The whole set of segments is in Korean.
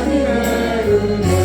하나님의 은혜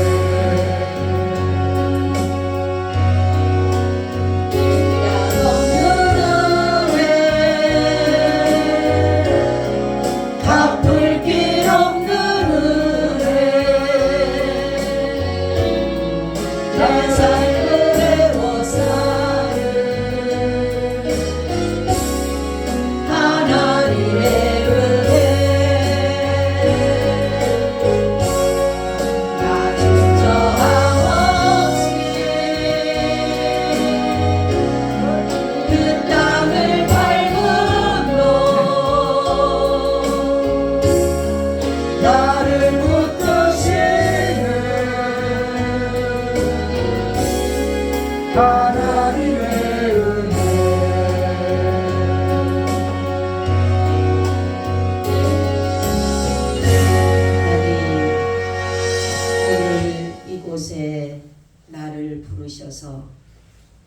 나를 부르셔서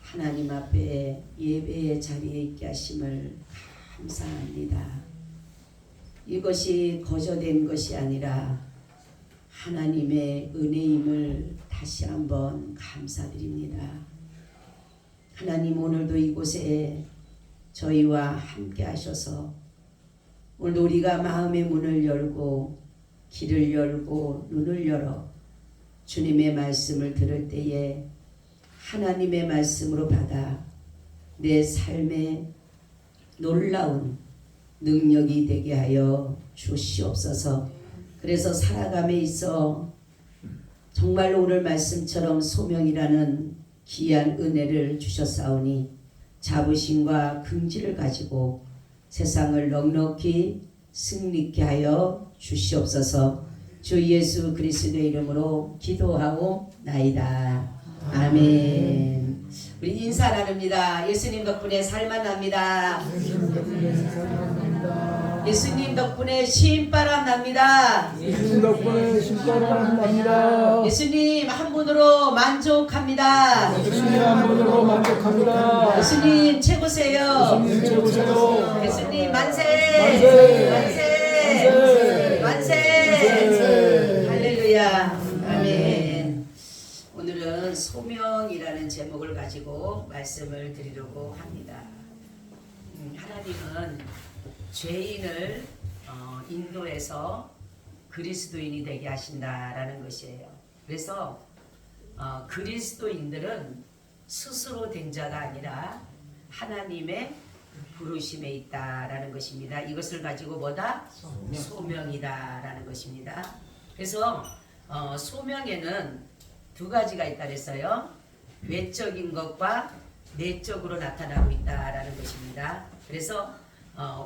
하나님 앞에 예배의 자리에 있게 하심을 감사합니다. 이것이 거저된 것이 아니라 하나님의 은혜임을 다시 한번 감사드립니다. 하나님, 오늘도 이곳에 저희와 함께 하셔서 오늘도 우리가 마음의 문을 열고 길을 열고 눈을 열어 주님의 말씀을 들을 때에 하나님의 말씀으로 받아 내 삶에 놀라운 능력이 되게 하여 주시옵소서. 그래서 살아감에 있어 정말로 오늘 말씀처럼 소명이라는 귀한 은혜를 주셨사오니 자부심과 긍지를 가지고 세상을 넉넉히 승리케 하여 주시옵소서. 주 예수 그리스도의 이름으로 기도하옵나이다. 아멘. 우리 인사 나눕니다. 예수님 덕분에 살만납니다. 예수님 덕분에 신바람 납니다. 예수님 덕분에 신바람 납니다. 예수님 한 분으로 만족합니다. 예수님 한 분으로 만족합니다. 예수님 최고세요. 예수님 최고세요. 예수님 만세. 만세. 만세. 만세. 만세. 할렐루야. 아멘. 오늘은 소명이라는 제목을 가지고 말씀을 드리려고 합니다. 하나님은 죄인을 인도해서 그리스도인이 되게 하신다라는 것이에요. 그래서 그리스도인들은 스스로 된 자가 아니라 하나님의 부르심에 있다라는 것입니다. 이것을 가지고 뭐다? 소명이다라는 것입니다. 그래서 소명에는 두 가지가 있다 그랬어요. 외적인 것과 내적으로 나타나고 있다라는 것입니다. 그래서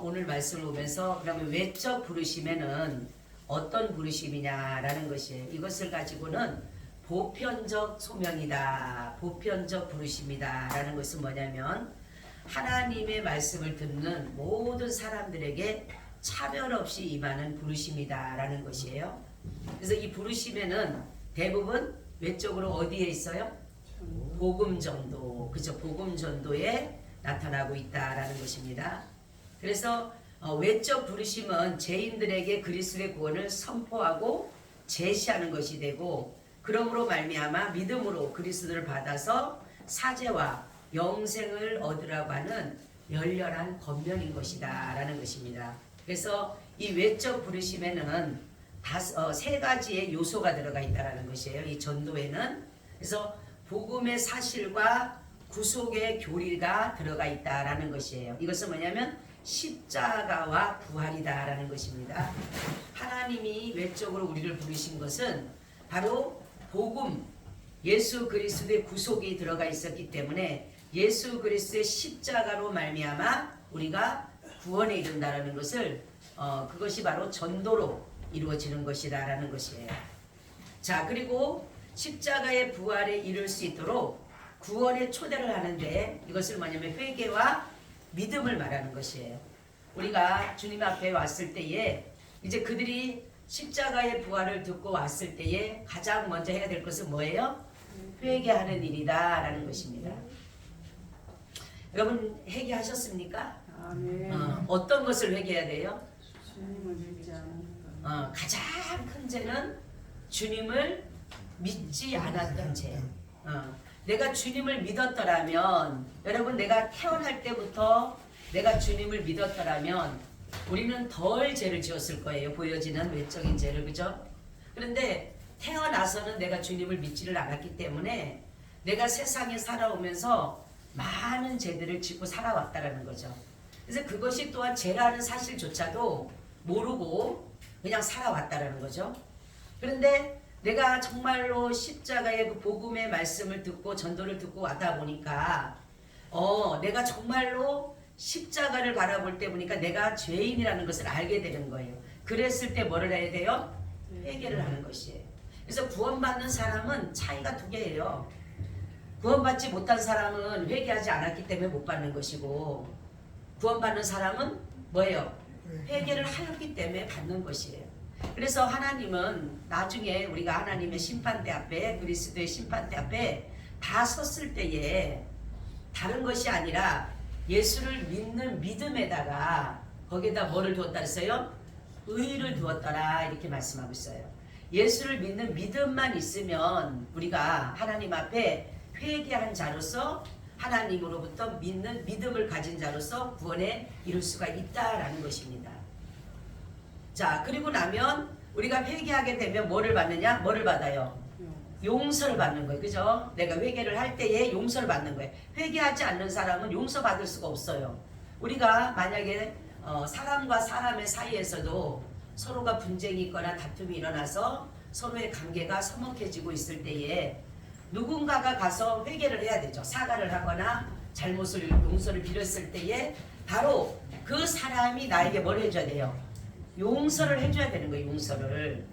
오늘 말씀을 보면서 그러면 외적 부르심에는 어떤 부르심이냐라는 것이에요. 이것을 가지고는 보편적 소명이다, 보편적 부르심이다 라는 것은 뭐냐면 하나님의 말씀을 듣는 모든 사람들에게 차별 없이 임하는 부르심이다 라는 것이에요. 그래서 이 부르심에는 대부분 외적으로 어디에 있어요? 복음 전도, 그죠? 복음 전도에 나타나고 있다라는 것입니다. 그래서 외적 부르심은 죄인들에게 그리스도의 구원을 선포하고 제시하는 것이 되고, 그러므로 말미암아 믿음으로 그리스도를 받아서 사죄와 영생을 얻으라고 하는 열렬한 권면인 것이다 라는 것입니다. 그래서 이 외적 부르심에는 세 가지의 요소가 들어가 있다는 것이에요. 이 전도에는. 그래서 복음의 사실과 구속의 교리가 들어가 있다라는 것이에요. 이것은 뭐냐면 십자가와 부활이다라는 것입니다. 하나님이 외적으로 우리를 부르신 것은 바로 복음, 예수 그리스도의 구속이 들어가 있었기 때문에 예수 그리스도의 십자가로 말미암아 우리가 구원에 이른다라는 것을 그것이 바로 전도로 이루어지는 것이다라는 것이에요. 자, 그리고 십자가의 부활에 이를 수 있도록 구원의 초대를 하는데 이것을 뭐냐면 회개와 믿음을 말하는 것이에요. 우리가 주님 앞에 왔을 때에 이제 그들이 십자가의 부활을 듣고 왔을 때에 가장 먼저 해야 될 것은 뭐예요? 회개하는 일이다 라는 것입니다. 여러분 회개하셨습니까? 아멘. 어떤 것을 회개해야 돼요? 주님을 믿지 않는 것. 가장 큰 죄는 주님을 믿지 않았던 죄. 내가 주님을 믿었더라면, 여러분, 내가 태어날 때부터 내가 주님을 믿었더라면 우리는 덜 죄를 지었을 거예요. 보여지는 외적인 죄를. 그죠? 그런데 태어나서는 내가 주님을 믿지를 않았기 때문에 내가 세상에 살아오면서 많은 죄들을 짓고 살아왔다라는 거죠. 그래서 그것이 또한 죄라는 사실조차도 모르고 그냥 살아왔다라는 거죠. 그런데 내가 정말로 십자가의 그 복음의 말씀을 듣고 전도를 듣고 왔다 보니까 내가 정말로 십자가를 바라볼 때 보니까 내가 죄인이라는 것을 알게 되는 거예요. 그랬을 때 뭐를 해야 돼요? 회개를 하는 것이에요. 그래서 구원받는 사람은 차이가 두 개예요. 구원받지 못한 사람은 회개하지 않았기 때문에 못 받는 것이고, 구원받는 사람은 뭐예요? 회개를 하였기 때문에 받는 것이에요. 그래서 하나님은 나중에 우리가 하나님의 심판대 앞에, 그리스도의 심판대 앞에 다 섰을 때에 다른 것이 아니라 예수를 믿는 믿음에다가 거기에다 뭐를 두었다 했어요? 의를 두었더라, 이렇게 말씀하고 있어요. 예수를 믿는 믿음만 있으면 우리가 하나님 앞에 회개한 자로서 하나님으로부터 믿는 믿음을 가진 자로서 구원에 이룰 수가 있다라는 것입니다. 자, 그리고 나면 우리가 회개하게 되면 뭐를 받느냐? 뭐를 받아요? 용서를 받는 거예요. 그죠? 내가 회개를 할 때에 용서를 받는 거예요. 회개하지 않는 사람은 용서받을 수가 없어요. 우리가 만약에 사람과 사람의 사이에서도 서로가 분쟁이 있거나 다툼이 일어나서 서로의 관계가 서먹해지고 있을 때에 누군가가 가서 회개를 해야 되죠. 사과를 하거나 잘못을 용서를 빌었을 때에 바로 그 사람이 나에게 뭘 해줘야 돼요? 용서를 해줘야 되는 거예요. 용서를.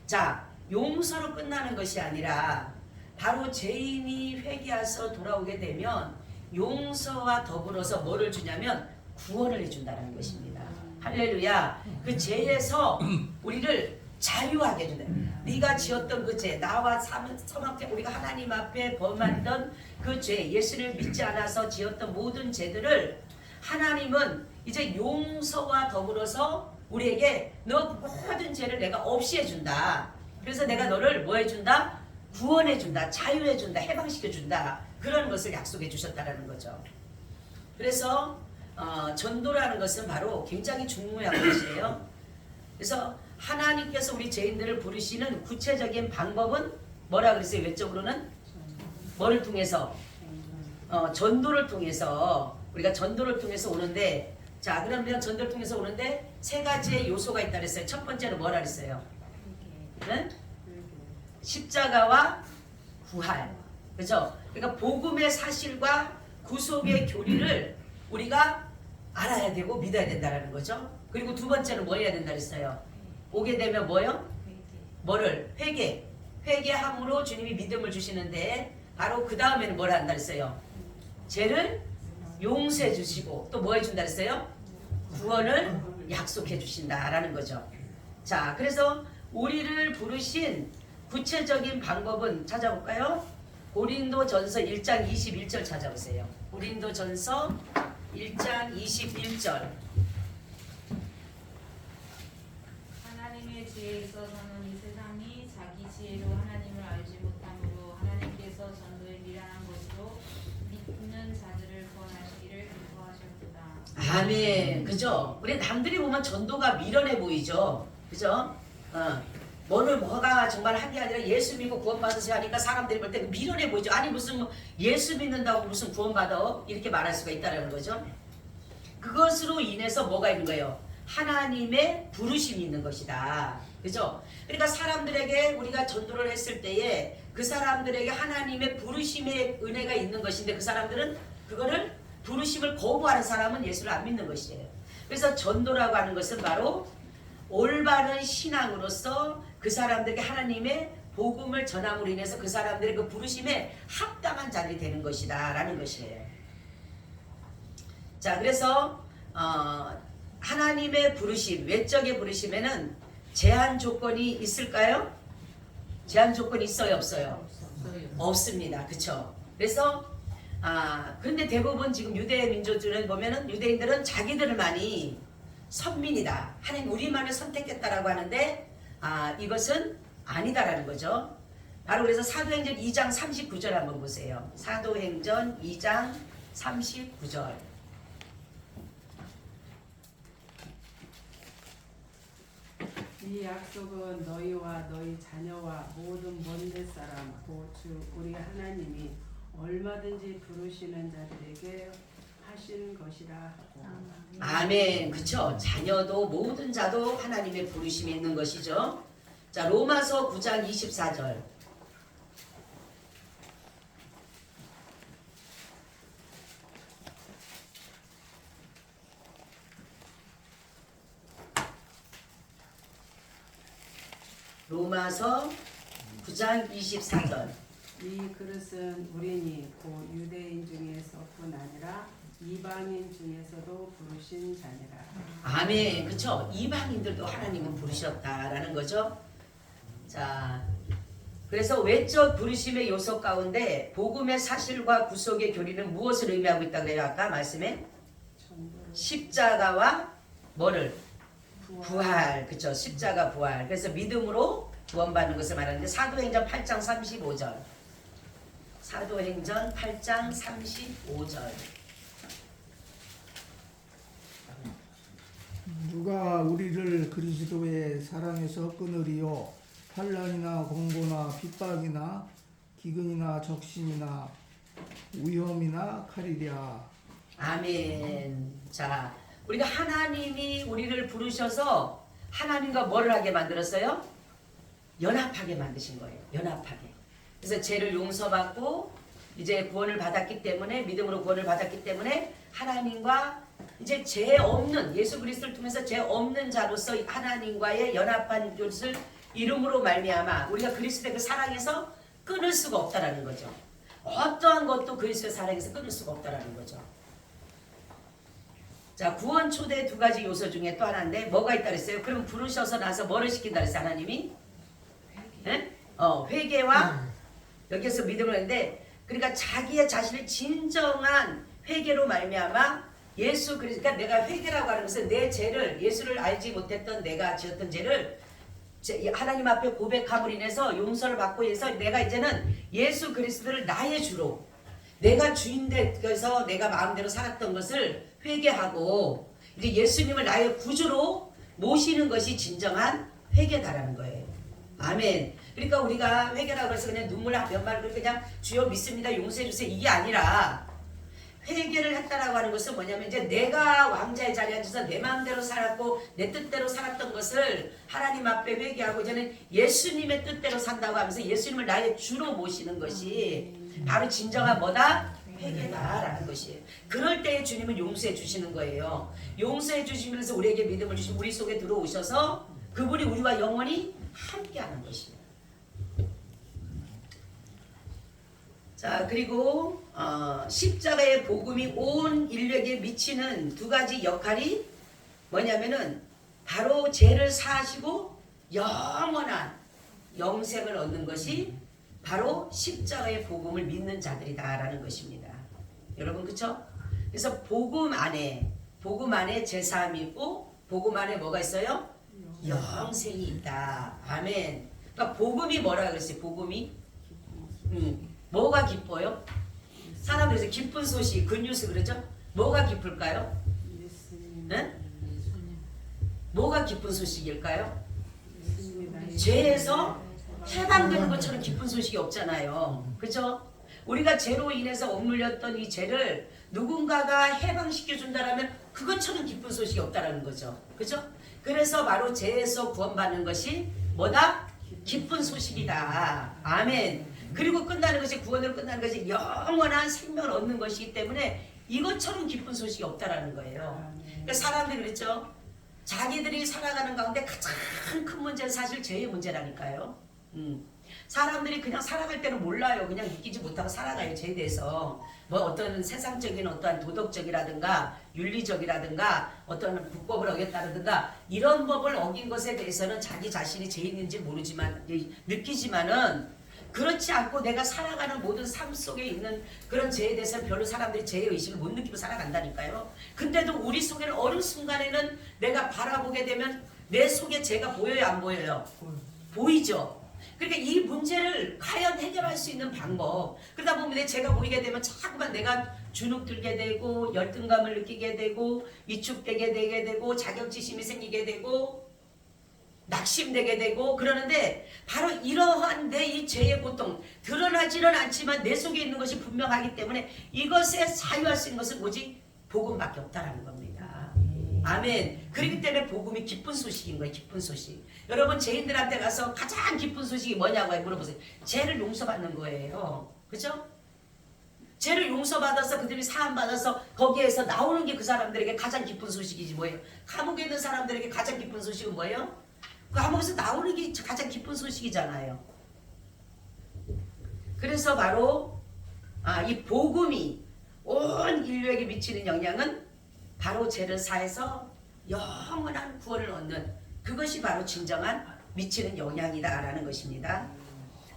자, 용서로 끝나는 것이 아니라 바로 죄인이 회개해서 돌아오게 되면 용서와 더불어서 뭐를 주냐면 구원을 해준다는 것입니다. 할렐루야. 그 죄에서 우리를 자유하게 해준다. 네가 지었던 그 죄, 나와 서먹게 우리가 하나님 앞에 범했던 그 죄, 예수를 믿지 않아서 지었던 모든 죄들을 하나님은 이제 용서와 더불어서 우리에게 너 모든 죄를 내가 없이 해준다. 그래서 내가 너를 뭐 해준다? 구원해준다, 자유해준다, 해방시켜준다. 그런 것을 약속해 주셨다는 거죠. 그래서 전도라는 것은 바로 굉장히 중요한 것이에요. 그래서 하나님께서 우리 죄인들을 부르시는 구체적인 방법은 뭐라 그랬어요? 외적으로는 뭐를 통해서? 전도를 통해서. 우리가 전도를 통해서 오는데, 자, 그러면 전도를 통해서 오는데 세 가지의 요소가 있다 그랬어요. 첫 번째는 뭐라 그랬어요? 응? 십자가와 부활. 그죠? 그러니까 복음의 사실과 구속의 교리를 우리가 알아야 되고 믿어야 된다는 거죠. 그리고 두 번째는 뭐 해야 된다 그랬어요? 오게 되면 뭐요? 뭐를? 회개. 회개함으로 주님이 믿음을 주시는데 바로 그 다음에는 뭘 한다 그랬어요? 죄를 용서해 주시고 또 뭐 해준다 그랬어요? 구원을 약속해 주신다라는 거죠. 자, 그래서 우리를 부르신 구체적인 방법은 찾아볼까요? 고린도전서 1장 21절 찾아보세요. 고린도전서 1장 21절. 하나님의 지혜에 있어서는 이 세상이 자기 지혜로 하나님을 알지 못함으로 하나님께서 전도에 미련한 것으로 믿는 자들을 구원하시기를 기뻐하셨도다. 아멘. 그죠? 우리 남들이 보면 전도가 미련해 보이죠. 그죠? 뭐가 정말 한 게 아니라 예수 믿고 구원받으세요 하니까 사람들이 볼 때 미련해 보이죠. 아니 무슨 예수 믿는다고 무슨 구원받아? 이렇게 말할 수가 있다는 거죠. 그것으로 인해서 뭐가 있는 거예요? 하나님의 부르심이 있는 것이다. 그죠? 그러니까 사람들에게 우리가 전도를 했을 때에 그 사람들에게 하나님의 부르심의 은혜가 있는 것인데 그 사람들은 그거를 부르심을 거부하는 사람은 예수를 안 믿는 것이에요. 그래서 전도라고 하는 것은 바로 올바른 신앙으로서 그 사람들에게 하나님의 복음을 전함으로 인해서 그 사람들의 그 부르심에 합당한 자들이 되는 것이다 라는 것이에요. 자, 그래서 하나님의 부르심, 외적의 부르심에는 제한 조건이 있을까요? 제한 조건이 있어요, 없어요? 없습니다. 그쵸? 그래서 그런데 대부분 지금 유대 민족들을 보면은 유대인들은 자기들을 많이 선민이다. 하나님 우리만을 선택했다라고 하는데 이것은 아니다라는 거죠. 바로 그래서 사도행전 2장 39절 한번 보세요. 사도행전 2장 39절. 이 약속은 너희와 너희 자녀와 모든 먼데 사람 곧 주 우리 하나님이 얼마든지 부르시는 자들에게 하신 것이라 하고. 아멘. 그쵸? 자녀도 모든 자도 하나님의 부르심이 있는 것이죠. 자, 로마서 9장 24절. 로마서 9장 24절. 이 그릇은 우리니 곧 유대인 중에서뿐 아니라 이방인 중에서도 부르신 자니라. 아멘. 그쵸? 이방인들도 하나님은 부르셨다라는 거죠. 자, 그래서 외적 부르심의 요소 가운데 복음의 사실과 구속의 교리는 무엇을 의미하고 있다고 그래요? 아까 말씀에 전도를 십자가와 뭐를? 부활. 그쵸? 십자가 부활. 그래서 믿음으로 구원받는 것을 말하는데 사도행전 8장 35절. 사도행전 8장 35절. 누가 우리를 그리스도의 사랑에서 끊으리요? 환난이나 공고나 핍박이나 기근이나 적신이나 위험이나 칼이랴. 아멘. 자, 우리가 하나님이 우리를 부르셔서 하나님과 뭐를 하게 만들었어요? 연합하게 만드신 거예요. 연합하게. 그래서 죄를 용서받고 이제 구원을 받았기 때문에 믿음으로 구원을 받았기 때문에 하나님과 이제 죄 없는 예수 그리스도를 통해서 죄 없는 자로서 하나님과의 연합한 것을 이름으로 말미암아 우리가 그리스도의 그 사랑에서 끊을 수가 없다라는 거죠. 어떠한 것도 그리스도의 사랑에서 끊을 수가 없다라는 거죠. 자, 구원 초대 두 가지 요소 중에 또 하나인데 뭐가 있다 그랬어요? 그럼 부르셔서 나서 뭐를 시킨다 그랬어요? 하나님이? 네? 회개와 여기서 믿음을 했는데 그러니까 자기의 자신의 진정한 회개로 말미암아 예수 그러니까 내가 회개라고 하는 것은 내 죄를 예수를 알지 못했던 내가 지었던 죄를 하나님 앞에 고백함으로 인해서 용서를 받고 해서 내가 이제는 예수 그리스도를 나의 주로 내가 주인되어서 내가 마음대로 살았던 것을 회개하고 이제 예수님을 나의 구주로 모시는 것이 진정한 회개다라는 거예요. 아멘. 그러니까 우리가 회개라고 해서 그냥 눈물 몇 마디 그냥 주여 믿습니다 용서해 주세요 이게 아니라 회개를 했다라고 하는 것은 뭐냐면 이제 내가 왕자의 자리에 앉아서 내 마음대로 살았고 내 뜻대로 살았던 것을 하나님 앞에 회개하고 이제는 예수님의 뜻대로 산다고 하면서 예수님을 나의 주로 모시는 것이 바로 진정한 뭐다? 회개다라는 것이에요. 그럴 때 주님은 용서해 주시는 거예요. 용서해 주시면서 우리에게 믿음을 주시고 우리 속에 들어오셔서 그분이 우리와 영원히 함께하는 것입니다. 자, 그리고 십자가의 복음이 온 인류에게 미치는 두 가지 역할이 뭐냐면은 바로 죄를 사하시고 영원한 영생을 얻는 것이 바로 십자가의 복음을 믿는 자들이다라는 것입니다. 여러분 그렇죠? 그래서 복음 안에 제사함이 있고 복음 안에 뭐가 있어요? 영생이 있다. 아멘. 그러니까 복음이 뭐라 그랬어요? 복음이 뭐가 기뻐요? 사람들에서 기쁜 소식, 굿뉴스 그러죠? 뭐가 기쁠까요? 네? 뭐가 기쁜 소식일까요? 죄에서 해방되는 것처럼 기쁜 소식이 없잖아요. 그죠? 우리가 죄로 인해서 억눌렸던 이 죄를 누군가가 해방시켜준다라면 그것처럼 기쁜 소식이 없다라는 거죠. 그죠? 그래서 바로 죄에서 구원받는 것이 뭐다? 기쁜 소식이다. 아멘. 그리고 끝나는 것이 구원으로 끝나는 것이 영원한 생명을 얻는 것이기 때문에 이것처럼 기쁜 소식이 없다라는 거예요. 그러니까 사람들이 그랬죠. 자기들이 살아가는 가운데 가장 큰 문제는 사실 죄의 문제라니까요. 사람들이 그냥 살아갈 때는 몰라요. 그냥 느끼지 못하고 살아가요. 죄에 대해서. 뭐 어떤 세상적인 어떠한 도덕적이라든가 윤리적이라든가 어떤 불법을 어겼다든가 이런 법을 어긴 것에 대해서는 자기 자신이 죄인인지 모르지만 느끼지만은 그렇지 않고 내가 살아가는 모든 삶 속에 있는 그런 죄에 대해서는 별로 사람들이 죄의 의식을 못 느끼고 살아간다니까요. 근데도 우리 속에는 어느 순간에는 내가 바라보게 되면 내 속에 죄가 보여요 안 보여요? 보이죠. 그러니까 이 문제를 과연 해결할 수 있는 방법. 그러다 보면 제가 보이게 되면 자꾸만 내가 주눅 들게 되고 열등감을 느끼게 되고 위축되게 되고 자격지심이 생기게 되고 낙심되게 되고 그러는데 바로 이러한 내 이 죄의 고통 드러나지는 않지만 내 속에 있는 것이 분명하기 때문에 이것에 자유할 수 있는 것은 오직 복음밖에 없다라는 겁니다. 아멘. 그렇기 때문에 복음이 기쁜 소식인 거예요. 기쁜 소식. 여러분 죄인들한테 가서 가장 기쁜 소식이 뭐냐고 물어보세요. 죄를 용서받는 거예요. 그죠? 죄를 용서받아서 그들이 사함받아서 거기에서 나오는 게 그 사람들에게 가장 기쁜 소식이지 뭐예요? 감옥에 있는 사람들에게 가장 기쁜 소식은 뭐예요? 그 감옥에서 나오는 게 가장 기쁜 소식이잖아요. 그래서 바로 이 복음이 온 인류에게 미치는 영향은 바로 죄를 사해서 영원한 구원을 얻는 그것이 바로 진정한 미치는 영향이다라는 것입니다.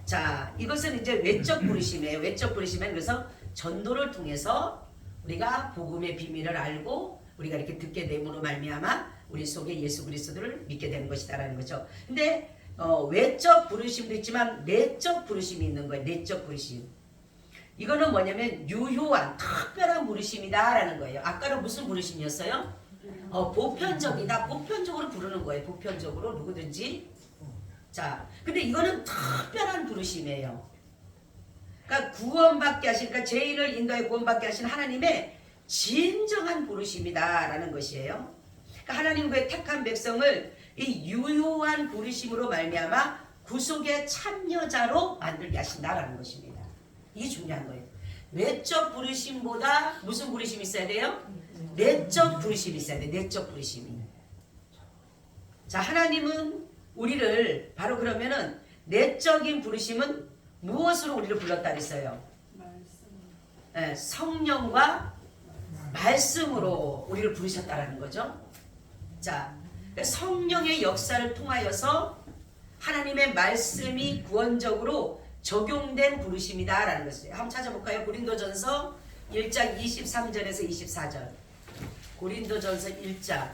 자, 이것은 이제 외적 부르심이에요. 외적 부르심은 그래서 전도를 통해서 우리가 복음의 비밀을 알고 우리가 이렇게 듣게 됨으로 말미암아 우리 속에 예수 그리스도를 믿게 되는 것이다라는 거죠. 근데 외적 부르심도 있지만 내적 부르심이 있는 거예요. 내적 부르심. 이거는 뭐냐면 유효한 특별한 부르심이다라는 거예요. 아까는 무슨 부르심이었어요? 보편적이다. 보편적으로 부르는 거예요. 보편적으로 누구든지. 자, 근데 이거는 특별한 부르심이에요. 그러니까 구원받게 하신, 그러니까 죄인을 인도해 구원받게 하신 하나님의 진정한 부르심이다라는 것이에요. 그러니까 하나님 그 택한 백성을 이 유효한 부르심으로 말미암아 구속의 참여자로 만들게 하신다라는 것입니다. 이게 중요한 거예요. 외적 부르심보다 무슨 부르심이 있어야 돼요? 내적 부르심이 있어야 돼요. 내적 부르심이. 자, 하나님은 우리를 바로 그러면은 내적인 부르심은 무엇으로 우리를 불렀다 그랬어요? 네, 성령과 말씀으로 우리를 부르셨다라는 거죠. 자, 성령의 역사를 통하여서 하나님의 말씀이 구원적으로 적용된 부르심이다라는 것이에요. 한번 찾아볼까요? 고린도전서 1장 23절에서 24절. 고린도전서 1장.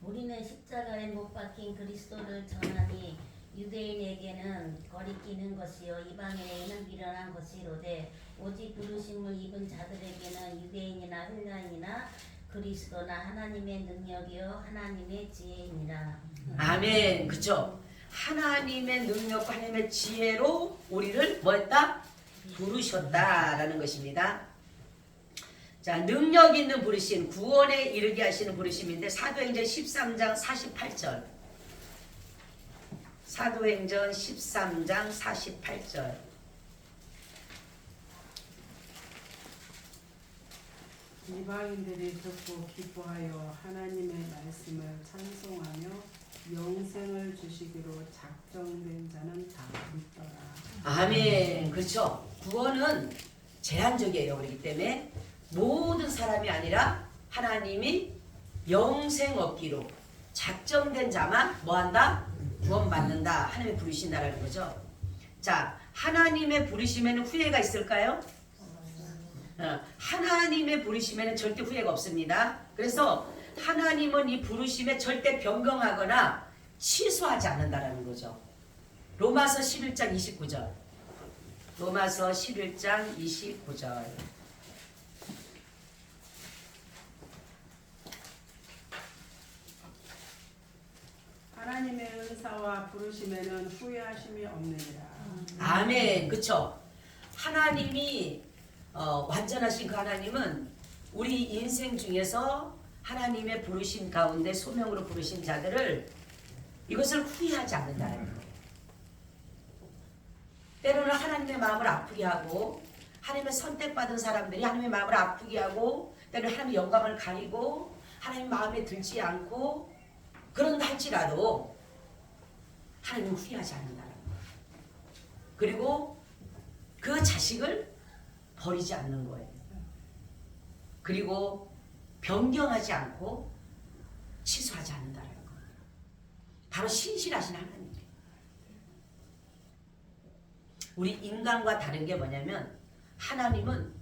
우리는 십자가에 못 박힌 그리스도를 전하니 유대인에게는 거리끼는 것이요 이방인에게는 미련한 것이로되 오직 부르심을 입은 자들에게는 유대인이나 헬라인이나 그리스도나 하나님의 능력이요 하나님의 지혜이니라. 아멘. 그죠? 하나님의 능력과 하나님의 지혜로 우리를 뭐했다? 부르셨다라는 것입니다. 자, 능력 있는 부르심, 구원에 이르게 하시는 부르심인데 사도행전 13장 48절. 사도행전 13장 48절. 이방인들이 듣고 기뻐하여 하나님의 말씀을 찬송하며 영생을 주시기로 작정된 자는 다 믿더라. 아멘. 그렇죠. 구원은 제한적이에요. 그렇기 때문에 모든 사람이 아니라 하나님이 영생 얻기로 작정된 자만 뭐한다? 구원받는다. 하나님이 부르신다라는 거죠. 자, 하나님의 부르심에는 후회가 있을까요? 하나님의 부르심에는 절대 후회가 없습니다. 그래서 하나님은 이 부르심에 절대 변경하거나 취소하지 않는다라는 거죠. 로마서 11장 29절. 로마서 11장 29절. 하나님의 은사와 부르심에는 후회하심이 없느니라. 아멘. 그쵸? 하나님이 완전하신 그 하나님은 우리 인생 중에서 하나님의 부르심 가운데 소명으로 부르신 자들을 이것을 후회하지 않는다는 거예요. 때로는 하나님의 마음을 아프게 하고 하나님의 선택받은 사람들이 하나님의 마음을 아프게 하고 때로는 하나님의 영광을 가리고 하나님 마음에 들지 않고 그런다 할지라도 하나님은 후회하지 않는다는 거예요. 그리고 그 자식을 버리지 않는 거예요. 그리고 변경하지 않고 취소하지 않는다는 거예요. 바로 신실하신 하나님이에요. 우리 인간과 다른 게 뭐냐면 하나님은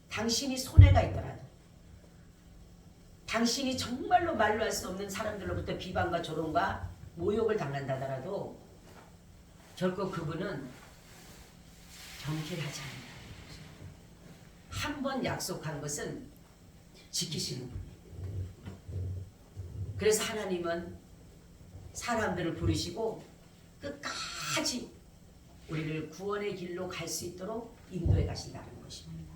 당신이 손해가 있더라도, 당신이 정말로 말로 할 수 없는 사람들로부터 비방과 조롱과 모욕을 당한다더라도 결코 그분은 경계하지 않는다. 한 번 약속한 것은 지키시는 분이에요. 그래서 하나님은 사람들을 부르시고 끝까지 우리를 구원의 길로 갈 수 있도록 인도해 가신다는 것입니다.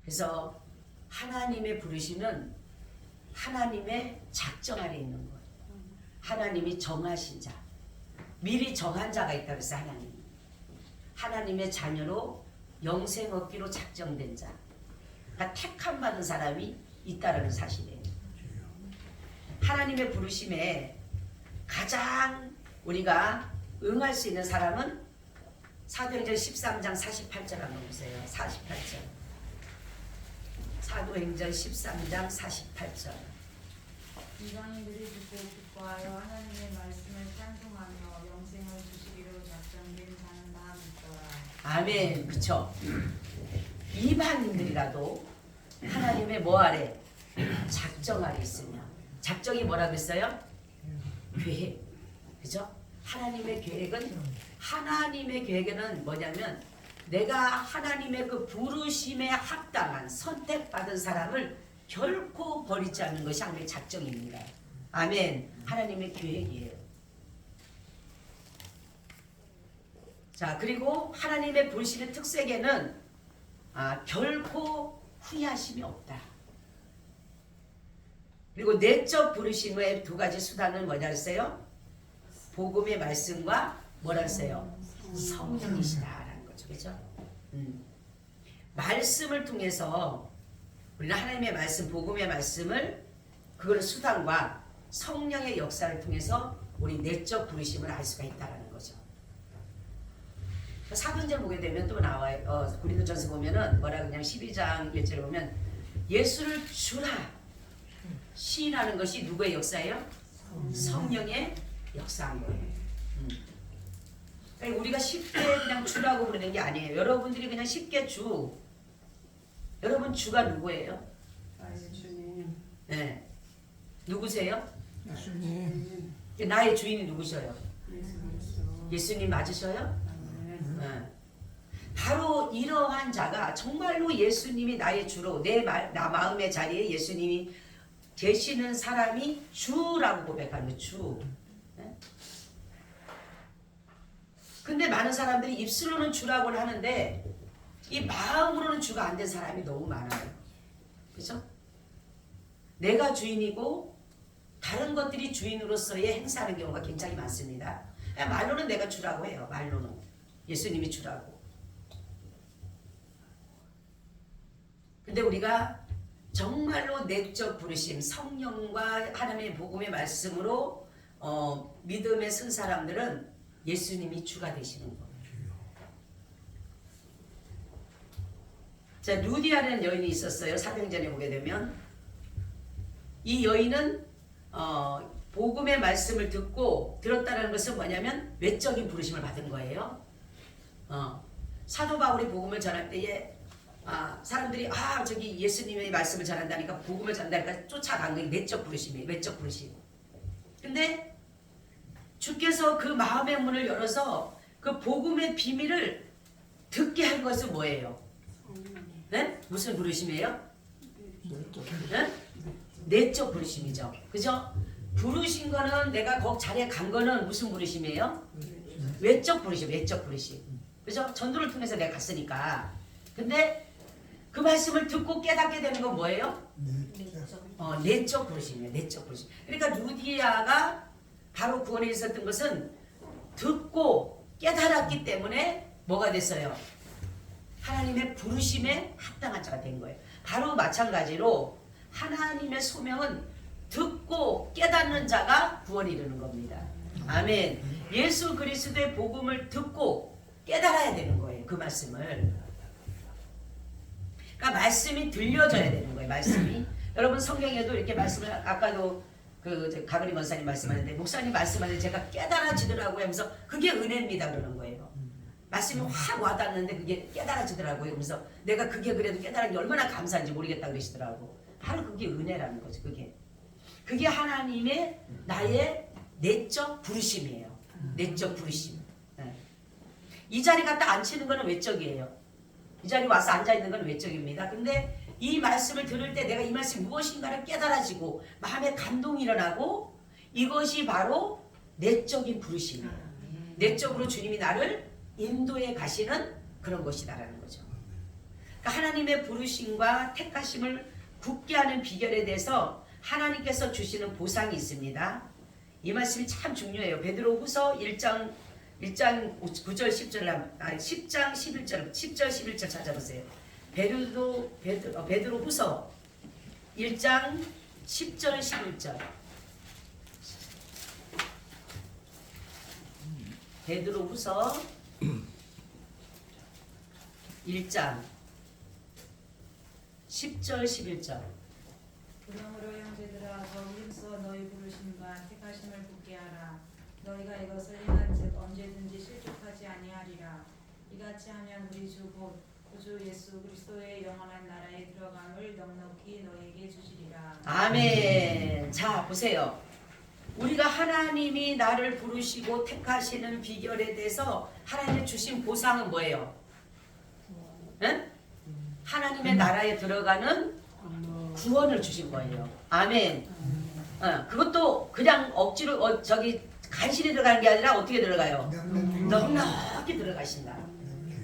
그래서 하나님의 부르심은 하나님의 작정 아래 있는 거예요. 하나님이 정하신 자, 미리 정한 자가 있다고 해서 하나님의 자녀로 영생 얻기로 작정된 자, 그러니까 택함 받은 사람이 있다라는 사실이에요. 하나님의 부르심에 가장 우리가 응할 수 있는 사람은 사도행전 13장 48절 한번 보세요. 48절. 사도행전 13장 48절. 이방인들이 듣고 기뻐하여 하나님의 말씀을 찬송하며 영생을 주시기로 작정된 자는 다 믿더라. 아멘. 그쵸? 이방인들이라도 하나님의 뭐 아래? 작정 아래 있으며. 작정이 뭐라고 했어요? 계획. 그죠? 하나님의 계획에는 뭐냐면 내가 하나님의 그 부르심에 합당한 선택받은 사람을 결코 버리지 않는 것이 하나님의 작정입니다. 아멘. 하나님의 계획이에요. 자, 그리고 하나님의 부르심의 특색에는 결코 후회하심이 없다. 그리고 내적 부르심의 두 가지 수단은 뭐냐 했어요? 복음의 말씀과 뭐라 했어요? 성령이시다라는 거죠. 그렇죠? 말씀을 통해서 우리는 하나님의 말씀, 복음의 말씀을 그걸 수단과 성령의 역사를 통해서 우리 내적 부르심을 알 수가 있다라는 거죠. 사도행전 보게 되면 또 나와요. 고린도전서 보면은 뭐라 그냥 12장 1절에 보면 예수를 주라 시인하는 것이 누구의 역사예요? 성령의 역사인 거예요. 그러니까 우리가 쉽게 그냥 주라고 부르는 게 아니에요. 여러분들이 그냥 쉽게 주. 여러분 주가 누구예요? 주님. 네. 누구세요? 예수님. 나의 주인이 누구셔요? 예수. 예수님 맞으셔요? 아멘. 네. 바로 이러한 자가 정말로 예수님이 나의 주로 나 마음의 자리에 예수님이 계시는 사람이 주라고 고백하는 거예요. 주. 네? 근데 많은 사람들이 입술로는 주라고는 하는데 이 마음으로는 주가 안 된 사람이 너무 많아요. 그렇죠? 내가 주인이고 다른 것들이 주인으로서의 행사하는 경우가 굉장히 많습니다. 말로는 내가 주라고 해요. 말로는 예수님이 주라고. 근데 우리가 정말로 내적 부르심, 성령과 하나님의 복음의 말씀으로 믿음에 선 사람들은 예수님이 주가 되시는 거예요. 자, 루디아라는 여인이 있었어요. 사도행전에 보게 되면 이 여인은 복음의 말씀을 듣고 들었다는 것은 뭐냐면 외적인 부르심을 받은 거예요. 사도 바울이 복음을 전할 때에 사람들이 저기 예수님의 말씀을 전한다니까 복음을 전한다니까 쫓아간 게 내적 부르심이에요. 외적 부르심. 근데 주께서 그 마음의 문을 열어서 그 복음의 비밀을 듣게 한 것은 뭐예요? 네? 무슨 부르심이에요? 네? 내적 부르심이죠. 그죠? 부르신 거는 내가 거기 자리에 간 거는 무슨 부르심이에요? 외적 부르심, 외적 부르심. 그죠? 전도를 통해서 내가 갔으니까. 근데 그 말씀을 듣고 깨닫게 되는 건 뭐예요? 내적 부르심이에요. 내적 부르심. 그러니까 루디아가 바로 구원에 있었던 것은 듣고 깨달았기 때문에 뭐가 됐어요? 하나님의 부르심에 합당한 자가 된 거예요. 바로 마찬가지로 하나님의 소명은 듣고 깨닫는 자가 구원에 이르는 겁니다. 아멘. 예수 그리스도의 복음을 듣고 깨달아야 되는 거예요. 그 말씀을. 그러니까 말씀이 들려져야 되는 거예요. 말씀이. 여러분 성경에도 이렇게 말씀을 아까도 가그리 원사님 말씀하는데 목사님 말씀하는데 제가 깨달아지더라고요 하면서 그게 은혜입니다 그러는 거예요. 말씀이 확 와닿는데 그게 깨달아지더라고요. 그래서 내가 그게 그래도 깨달은 게 얼마나 감사한지 모르겠다 그러시더라고. 바로 그게 은혜라는 거죠. 그게 하나님의 나의 내적 부르심이에요. 내적 부르심. 네. 이 자리 갖다 앉히는 거는 외적이에요. 이 자리 와서 앉아있는 건 외적입니다. 근데 이 말씀을 들을 때 내가 이 말씀이 무엇인가를 깨달아지고 마음에 감동이 일어나고 이것이 바로 내적인 부르심이에요. 내적으로 주님이 나를 인도해 가시는 그런 것이다라는 거죠. 그러니까 하나님의 부르심과 택하심을 굳게 하는 비결에 대해서 하나님께서 주시는 보상이 있습니다. 이 말씀이 참 중요해요. 베드로후서 1장 9절 10절 10장 11절 10절 11절 찾아보세요. 베드로후서 1장 10절 11절 베드로후서 1장 10절 11절 그러므로 형제들아 더욱 힘써 너희 부르심과 택하심을 굳게 하라. 너희가 이것을 행한즉 언제든지 실족하지 아니하리라. 이같이 하면 우리 주 곧 구주 예수 그리스도의 영원한 나라에 들어감을 넉넉히 너희에게 주시리라. 아멘. 자 보세요. 우리가 하나님이 나를 부르시고 택하시는 비결에 대해서 하나님이 주신 보상은 뭐예요? 응? 하나님의 나라에 들어가는 구원을 주신 거예요. 아멘. 그것도 그냥 억지로 간신히 들어가는 게 아니라 어떻게 들어가요? 넉넉히 들어가신다.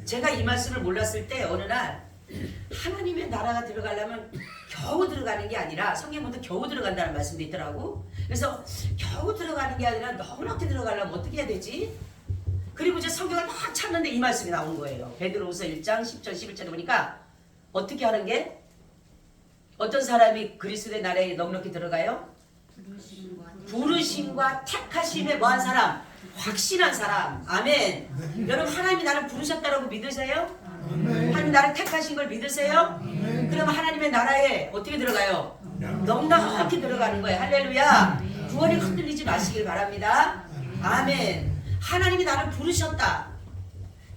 제가 이 말씀을 몰랐을 때 어느 날 하나님의 나라가 들어가려면 겨우 들어가는 게 아니라 성경 보면 겨우 들어간다는 말씀도 있더라고. 그래서 겨우 들어가는 게 아니라 넉넉히 들어가려면 어떻게 해야 되지? 그리고 이제 성경을 막 찾는데 이 말씀이 나온 거예요. 베드로후서 1장 10절 11절에 보니까 어떻게 하는 게? 어떤 사람이 그리스도의 나라에 넉넉히 들어가요? 부르심과 택하심에 뭐한 사람? 확신한 사람. 아멘. 여러분 하나님이 나를 부르셨다고 믿으세요? 하나님 나를 택하신 걸 믿으세요? 그러면 하나님의 나라에 어떻게 들어가요? 넉넉히 들어가는 거예요. 할렐루야. 구원이 흔들리지 마시길 바랍니다. 아멘. 하나님이 나를 부르셨다.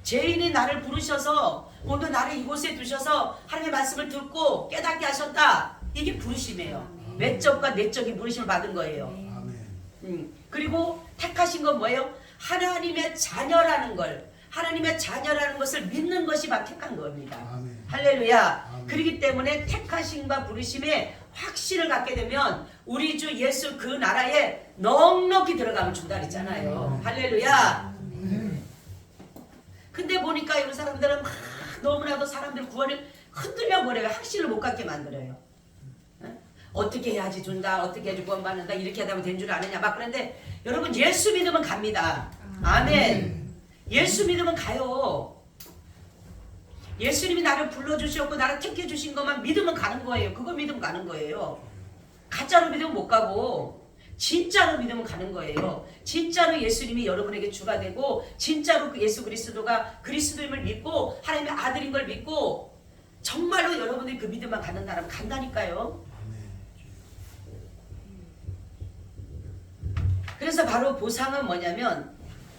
죄인이 나를 부르셔서 오늘 나를 이곳에 두셔서 하나님의 말씀을 듣고 깨닫게 하셨다. 이게 부르심이에요. 외적과 내적인 부르심을 받은 거예요. 그리고 택하신 건 뭐예요? 하나님의 자녀라는 걸, 하나님의 자녀라는 것을 믿는 것이 막 택한 겁니다. 아멘. 할렐루야. 아멘. 그렇기 때문에 택하심과 부르심에 확신을 갖게 되면 우리 주 예수 그 나라에 넉넉히 들어가면 준다 그랬잖아요. 할렐루야. 근데 보니까 이런 사람들은 막 너무나도 사람들 구원을 흔들려 버려요. 확신을 못 갖게 만들어요. 어떻게 해야지 준다, 어떻게 해야지 구원받는다, 이렇게 하다 보면 된 줄 아느냐 막 그런데 여러분 예수 믿으면 갑니다. 아멘. 예수 믿으면 가요. 예수님이 나를 불러주셨고 나를 택해 주신 것만 믿으면 가는 거예요. 그거 믿으면 가는 거예요. 가짜로 믿으면 못 가고 진짜로 믿으면 가는 거예요. 진짜로 예수님이 여러분에게 주가 되고 진짜로 그 예수 그리스도가 그리스도임을 믿고 하나님의 아들인 걸 믿고 정말로 여러분들이 그 믿음만 갖는다면 간다니까요. 그래서 바로 보상은 뭐냐면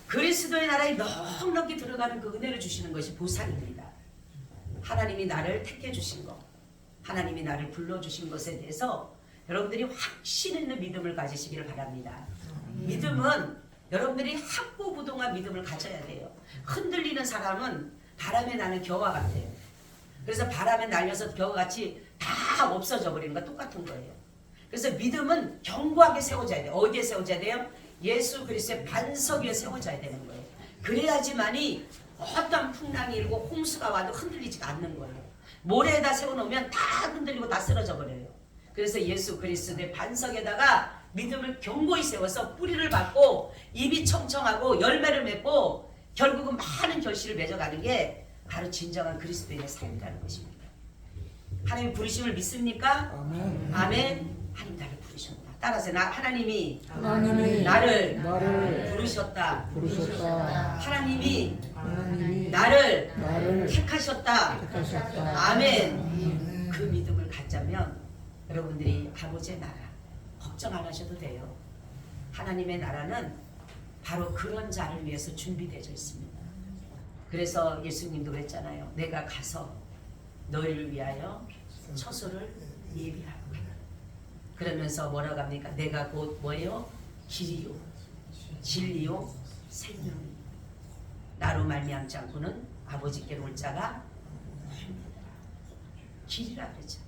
그리스도의 나라에 넉넉히 들어가는 그 은혜를 주시는 것이 보상입니다. 하나님이 나를 택해 주신 것, 하나님이 나를 불러주신 것에 대해서 여러분들이 확신 있는 믿음을 가지시기를 바랍니다. 믿음은 여러분들이 학고부동한 믿음을 가져야 돼요. 흔들리는 사람은 바람에 나는 겨와 같아요. 그래서 바람에 날려서 겨와같이 다 없어져 버리는 거 똑같은 거예요. 그래서 믿음은 견고하게 세워져야 돼요. 어디에 세워져야 돼요? 예수 그리스도의 반석 위에 세워져야 되는 거예요. 그래야지만이 어떤 풍랑이 일고 홍수가 와도 흔들리지가 않는 거예요. 모래에다 세워놓으면 다 흔들리고 다 쓰러져 버려요. 그래서 예수 그리스도의 반석에다가 믿음을 견고히 세워서 뿌리를 받고 잎이 청청하고 열매를 맺고 결국은 많은 결실을 맺어가는 게 바로 진정한 그리스도인의 삶이라는 것입니다. 하나님의 부르심을 믿습니까? 아멘. 아멘. 하나님 나를 부르셨다. 따라서 하나님이 하나님이 나를 나를 부르셨다. 부르셨다. 하나님이 하나님이 나를 택하셨다. 택하셨다. 아멘. 그 믿음을 갖자면 여러분들이 아버지의 나라 걱정 안 하셔도 돼요. 하나님의 나라는 바로 그런 자를 위해서 준비되어 있습니다. 그래서 예수님도 그랬잖아요. 내가 가서 너희를 위하여 처소를 예비하고 가라. 그러면서 뭐라고 합니까? 내가 곧 뭐예요? 길이요 진리요 생명이요. 나로 말미암지 않고는 아버지께로 올 자가 없느니라. 길이라 그랬죠.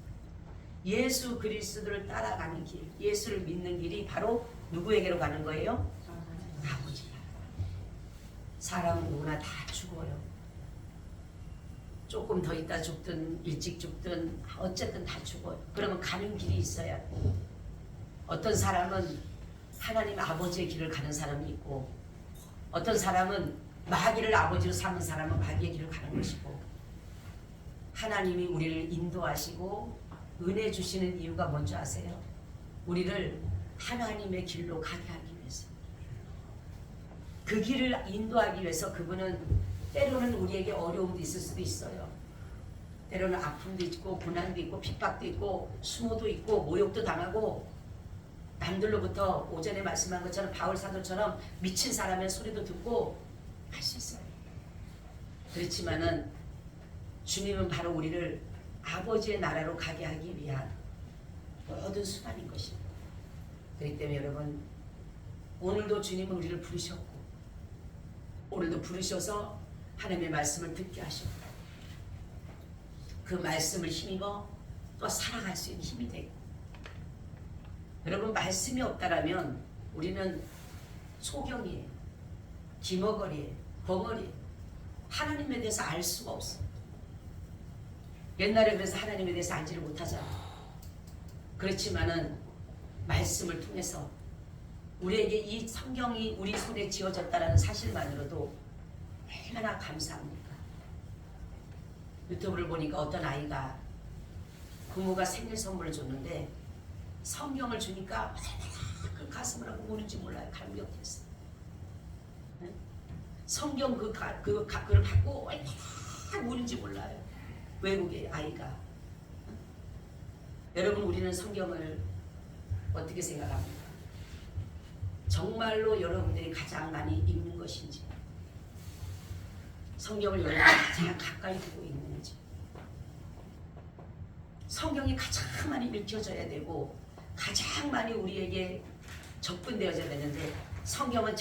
예수 그리스도를 따라가는 길, 예수를 믿는 길이 바로 누구에게로 가는 거예요? 아버지가. 사람은 누구나 다 죽어요. 조금 더 있다 죽든 일찍 죽든 어쨌든 다 죽어요. 그러면 가는 길이 있어야 돼. 어떤 사람은 하나님 아버지의 길을 가는 사람이 있고, 어떤 사람은 마귀를 아버지로 삼은 사람은 마귀의 길을 가는 것이고, 하나님이 우리를 인도하시고 은혜 주시는 이유가 뭔지 아세요? 우리를 하나님의 길로 가게 하기 위해서. 그 길을 인도하기 위해서 그분은 때로는 우리에게 어려움도 있을 수도 있어요. 때로는 아픔도 있고 고난도 있고 핍박도 있고 수모도 있고 모욕도 당하고, 남들로부터 오전에 말씀한 것처럼 바울 사도처럼 미친 사람의 소리도 듣고 할 수 있어요. 그렇지만은 주님은 바로 우리를 아버지의 나라로 가게 하기 위한 모든 수단인 것입니다. 그렇기 때문에 여러분, 오늘도 주님은 우리를 부르셨고, 오늘도 부르셔서 하나님의 말씀을 듣게 하셨고, 그 말씀을 힘입어 또 살아갈 수 있는 힘이 되고. 여러분, 말씀이 없다라면 우리는 소경이에요, 기머거리에요, 벙어리에요. 하나님에 대해서 알 수가 없어요. 옛날에 그래서 하나님에 대해서 알지를 못하잖아요. 그렇지만은 말씀을 통해서 우리에게 이 성경이 우리 손에 쥐어졌다는 사실만으로도 얼마나 감사합니까? 유튜브를 보니까 어떤 아이가 부모가 생일 선물을 줬는데 성경을 주니까 그 가슴을 하고 우는지 몰라요. 감격했어요. 네? 성경 그걸 받고 얼마나 우는지 몰라요. 외국의 아이가. 여러분, 우리는 성경을 어떻게 생각합니까? 정말로 여러분들이 가장 많이 읽는 것인지, 성경을 여러분이 가장 가까이 두고 있는지. 성경이 가장 많이 읽혀져야 되고 가장 많이 우리에게 접근되어져야 되는데, 성경은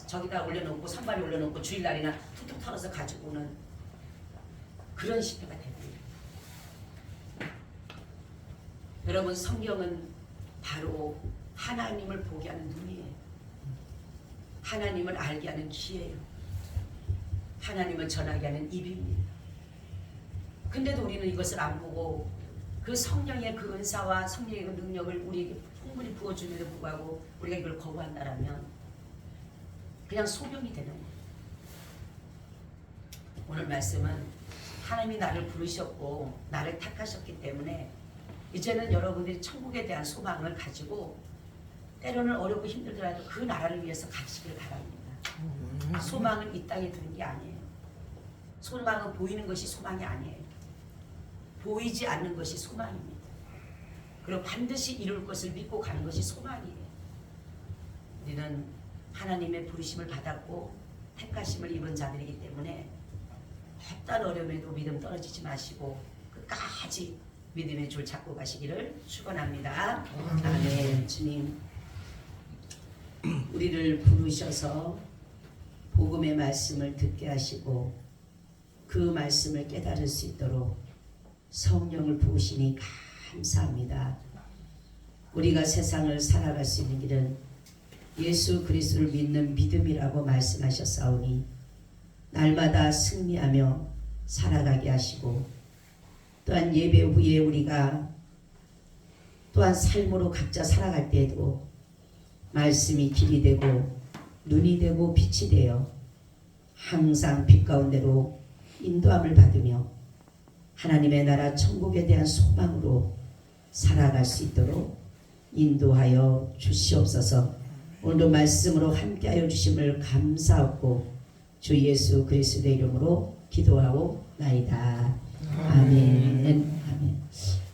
저기다 올려놓고 선반에 올려놓고 주일날이나 툭툭 털어서 가지고 오는 그런 시대가 됩니다. 여러분, 성경은 바로 하나님을 보게 하는 눈이에요. 하나님을 알게 하는 귀예요. 하나님을 전하게 하는 입입니다. 근데도 우리는 이것을 안 보고 그 성령의 그 은사와 성령의 그 능력을 우리에게 충분히 부어주는데도 불구하고 우리가 이걸 거부한다라면 그냥 소명이 되는 거예요. 오늘 말씀은 하나님이 나를 부르셨고 나를 택하셨기 때문에 이제는 여러분들이 천국에 대한 소망을 가지고 때로는 어렵고 힘들더라도 그 나라를 위해서 가시길 바랍니다. 소망은 이 땅에 두는 게 아니에요. 소망은 보이는 것이 소망이 아니에요. 보이지 않는 것이 소망입니다. 그리고 반드시 이룰 것을 믿고 가는 것이 소망이에요. 우리는 하나님의 부르심을 받았고 택하심을 입은 자들이기 때문에 어떤 어려움에도 믿음 떨어지지 마시고 끝까지 믿음의 줄 잡고 가시기를 축원합니다. 아멘. 주님, 우리를 부르셔서 복음의 말씀을 듣게 하시고 그 말씀을 깨달을 수 있도록 성령을 부으시니 감사합니다. 우리가 세상을 살아갈 수 있는 길은 예수 그리스도를 믿는 믿음이라고 말씀하셨사오니 날마다 승리하며 살아가게 하시고, 또한 예배 후에 우리가 또한 삶으로 각자 살아갈 때에도 말씀이 길이 되고 눈이 되고 빛이 되어 항상 빛 가운데로 인도함을 받으며 하나님의 나라 천국에 대한 소망으로 살아갈 수 있도록 인도하여 주시옵소서. 오늘도 말씀으로 함께하여 주심을 감사하고 주 예수 그리스도의 이름으로 기도하고 나이다. 아멘. 아멘.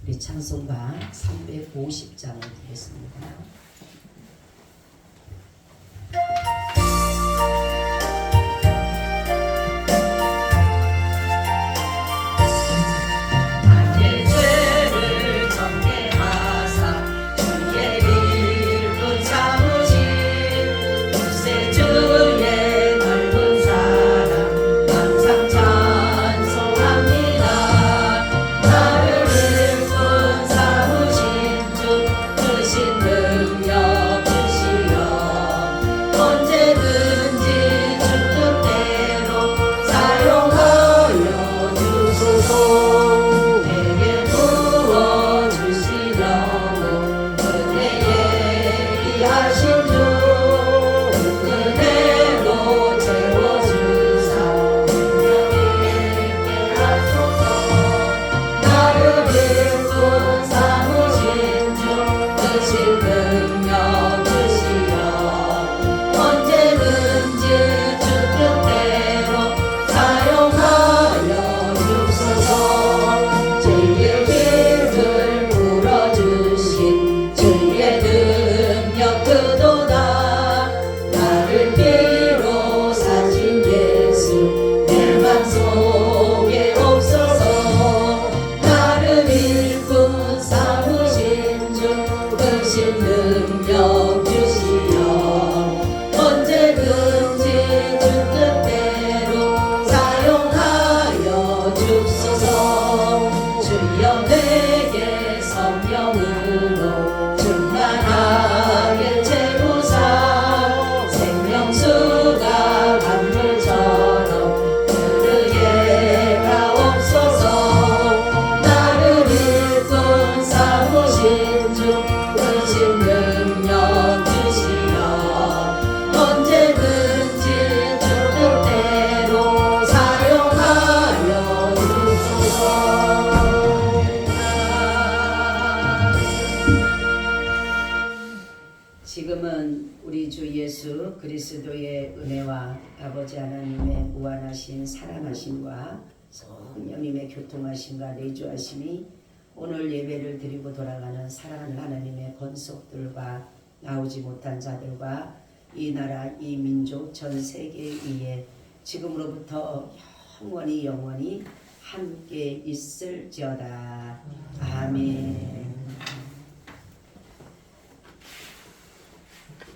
우리 찬송가 350장을 드리겠습니다. 주여 내게 성령으로 충만하게 채우사 생명수가 강물처럼 흐르게 하옵소서. 나를 일꾼 삼으신 주 크신 능력 주시며 언제든지 주뜻대로 사용하여 주소서. 지금은 우리 주 예수 그리스도의 은혜와 아버지 하나님의 무한하신 사랑하심과 성령님의 교통하심과 내주하심이 오늘 예배를 드리고 돌아가는 사랑하는 하나님의 권속들과 나오지 못한 자들과 이 나라 이 민족 전 세계 위에 지금으로부터 영원히 함께 있을지어다. 아멘.